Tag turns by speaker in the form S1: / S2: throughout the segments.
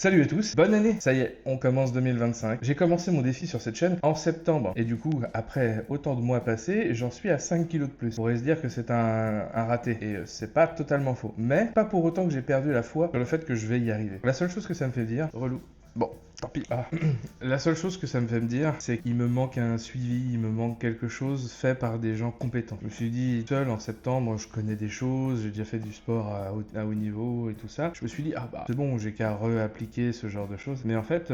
S1: Salut à tous, bonne année. Ça y est, on commence 2025. J'ai commencé mon défi sur cette chaîne en septembre. Et du coup, après autant de mois passés, j'en suis à 5 kilos de plus. On pourrait se dire que c'est un raté. Et c'est pas totalement faux. Mais pas pour autant que j'ai perdu la foi sur le fait que je vais y arriver. La seule chose que ça me fait dire, relou. Bon, tant pis. La seule chose que ça me fait me dire, c'est qu'il me manque un suivi, il me manque quelque chose fait par des gens compétents. Je me suis dit, seul en septembre, je connais des choses, j'ai déjà fait du sport à haut niveau et tout ça. Je me suis dit, ah bah c'est bon, j'ai qu'à réappliquer ce genre de choses. Mais en fait,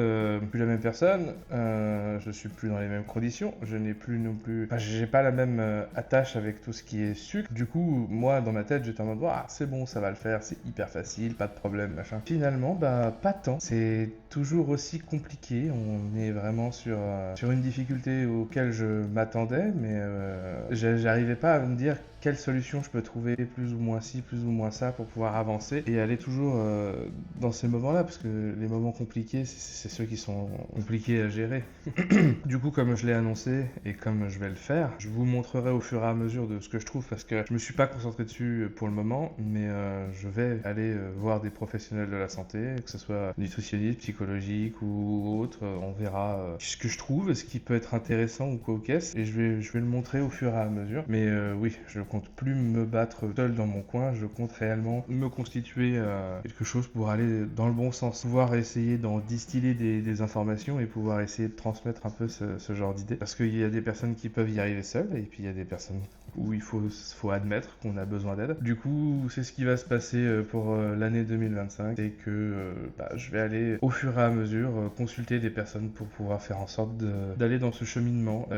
S1: plus la même personne, je suis plus dans les mêmes conditions, je n'ai plus non plus. Enfin, j'ai pas la même attache avec tout ce qui est sucre. Du coup, moi, dans ma tête, j'étais en mode, ah c'est bon, ça va le faire, c'est hyper facile, pas de problème, machin. Finalement, bah pas tant. C'est toujours aussi compliqué. On est vraiment sur une difficulté auquel je m'attendais, mais j'arrivais pas à me dire quelle solution je peux trouver, plus ou moins ci, plus ou moins ça, pour pouvoir avancer et aller toujours dans ces moments-là, parce que les moments compliqués, c'est ceux qui sont compliqués à gérer. Du coup, comme je l'ai annoncé et comme je vais le faire, je vous montrerai au fur et à mesure de ce que je trouve, parce que je me suis pas concentré dessus pour le moment, mais je vais aller voir des professionnels de la santé, que ce soit nutritionniste, psychologique ou autre. On verra ce que je trouve, ce qui peut être intéressant ou quoi aux caisses, et je vais le montrer au fur et à mesure. Mais oui, je compte plus me battre seul dans mon coin, je compte réellement me constituer quelque chose pour aller dans le bon sens, pouvoir essayer d'en distiller des informations et pouvoir essayer de transmettre un peu ce genre d'idées. Parce qu'il y a des personnes qui peuvent y arriver seules, et puis il y a des personnes où il faut admettre qu'on a besoin d'aide. Du coup, c'est ce qui va se passer pour l'année 2025, c'est que je vais aller au fur et à mesure consulter des personnes pour pouvoir faire en sorte d'aller dans ce cheminement.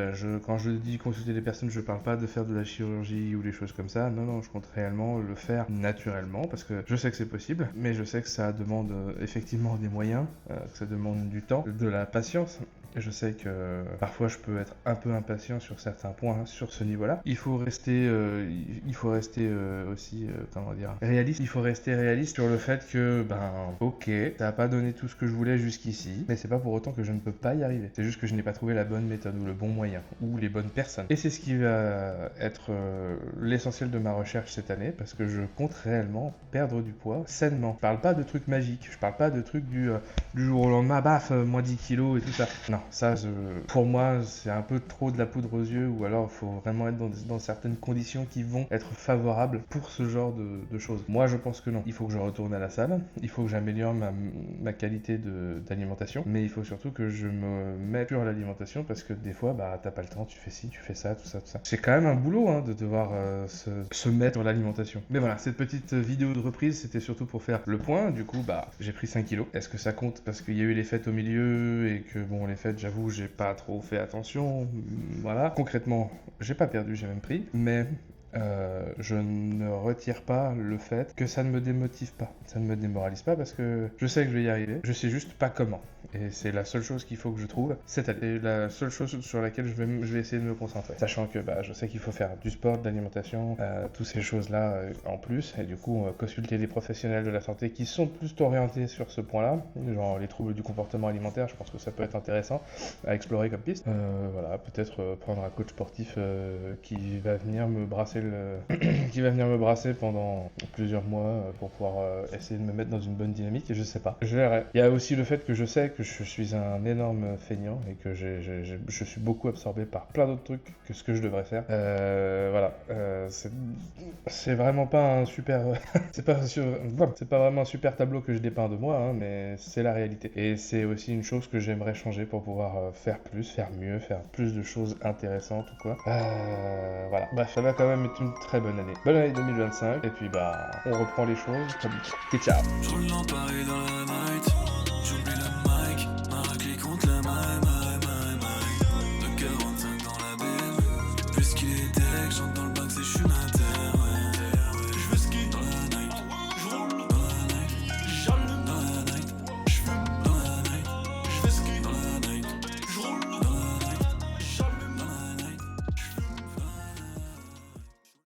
S1: Quand je dis consulter des personnes, je parle pas de faire de la chirurgie ou des choses comme ça. Non, non, je compte réellement le faire naturellement, parce que je sais que c'est possible, mais je sais que ça demande effectivement des moyens, que ça demande du temps, de la patience. Je sais que parfois je peux être un peu impatient sur certains points, sur ce niveau-là. Il faut rester aussi, comment dire, réaliste. Il faut rester réaliste sur le fait que, ok, ça n'a pas donné tout ce que je voulais jusqu'ici, mais c'est pas pour autant que je ne peux pas y arriver. C'est juste que je n'ai pas trouvé la bonne méthode ou le bon moyen ou les bonnes personnes. Et c'est ce qui va être l'essentiel de ma recherche cette année, parce que je compte réellement perdre du poids sainement. Je parle pas de trucs magiques, je parle pas de trucs du jour au lendemain, moins 10 kilos et tout ça. Non, ça, pour moi, c'est un peu trop de la poudre aux yeux, ou alors il faut vraiment être dans certaines conditions qui vont être favorables pour ce genre de choses. Moi, je pense que non. Il faut que je retourne à la salle, il faut que j'améliore ma qualité d'alimentation, mais il faut surtout que je me mette sur l'alimentation, parce que des fois, t'as pas le temps, tu fais ci, tu fais ça, tout ça, tout ça. C'est quand même un boulot de devoir se mettre sur l'alimentation. Mais voilà, cette petite vidéo de reprise, c'était surtout pour faire le point. Du coup, j'ai pris 5 kilos. Est-ce que ça compte parce qu'il y a eu les fêtes au milieu et que bon, les fêtes, j'avoue, j'ai pas trop fait attention. Voilà. Concrètement, j'ai pas perdu, j'ai même pris. Mais je ne retire pas le fait que ça ne me démotive pas, ça ne me démoralise pas, parce que je sais que je vais y arriver, je sais juste pas comment. Et c'est la seule chose qu'il faut que je trouve, c'est la seule chose sur laquelle je vais essayer de me concentrer. Sachant que je sais qu'il faut faire du sport, de l'alimentation, toutes ces choses-là en plus, et du coup consulter des professionnels de la santé qui sont plus orientés sur ce point-là, genre les troubles du comportement alimentaire, je pense que ça peut être intéressant à explorer comme piste. Voilà, peut-être prendre un coach sportif qui va venir me brasser qui va venir me brasser pendant plusieurs mois pour pouvoir essayer de me mettre dans une bonne dynamique, et je sais pas. Je verrai. Il y a aussi le fait que je sais que je suis un énorme feignant et que je suis beaucoup absorbé par plein d'autres trucs que ce que je devrais faire. Voilà. C'est vraiment pas un super... c'est pas vraiment un super tableau que je dépeins de moi, mais c'est la réalité. Et c'est aussi une chose que j'aimerais changer pour pouvoir faire plus, faire mieux, faire plus de choses intéressantes ou quoi. Voilà. Bref, ça va quand même être une très bonne année. Bonne année 2025, et puis on reprend les choses très vite. Et ciao. Je roule dans Paris dans la night, j'oublie la